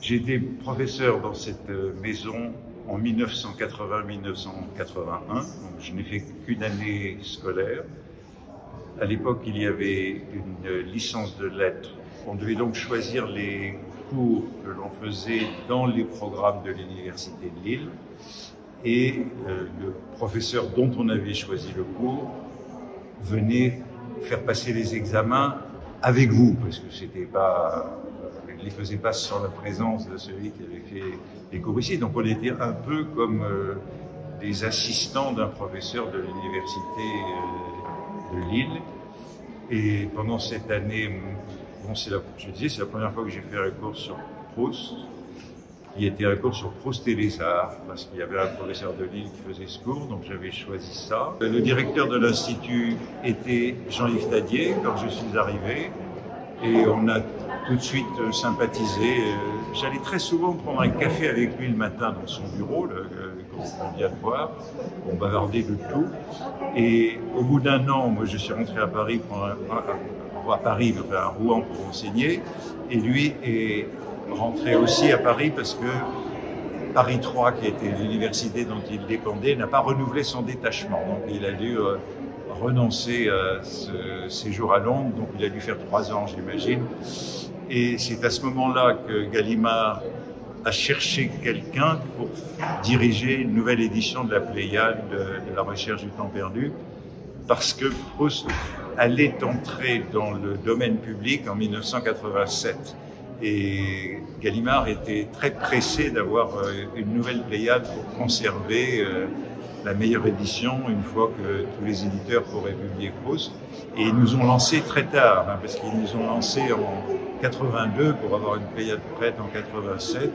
J'ai été professeur dans cette maison en 1980-1981, donc je n'ai fait qu'une année scolaire. À l'époque, il y avait une licence de lettres. On devait donc choisir les cours que l'on faisait dans les programmes de l'Université de Lille. Et le professeur dont on avait choisi le cours venait faire passer les examens avec vous, parce que c'était pas, il ne les faisait pas sans la présence de celui qui avait fait les cours ici. Donc on était un peu comme des assistants d'un professeur de l'Université de Lille. Et pendant cette année, bon, c'est la première fois que j'ai fait un cours sur Proust, qui était un cours sur Proust et les arts, parce qu'il y avait un professeur de Lille qui faisait ce cours, donc j'avais choisi ça. Le directeur de l'Institut était Jean-Yves Tadier quand je suis arrivé, et on a tout de suite sympathisé. J'allais très souvent prendre un café avec lui le matin dans son bureau, qu'on vient de voir. On bavardait de tout. Et au bout d'un an, moi je suis rentré à Paris à Rouen pour enseigner, et lui est rentré aussi à Paris parce que Paris 3, qui était l'université dont il dépendait, n'a pas renouvelé son détachement. Donc il a dû renoncer à ce séjour à Londres, donc il a dû faire 3 ans, j'imagine. Et c'est à ce moment-là que Gallimard a cherché quelqu'un pour diriger une nouvelle édition de la Pléiade de la recherche du temps perdu, parce que Proust allait entrer dans le domaine public en 1987. Et Gallimard était très pressé d'avoir une nouvelle Pléiade pour conserver la meilleure édition une fois que tous les éditeurs pourraient publier Proust. Et ils nous ont lancé très tard, parce qu'ils nous ont lancé en 82 pour avoir une Pléiade prête en 87.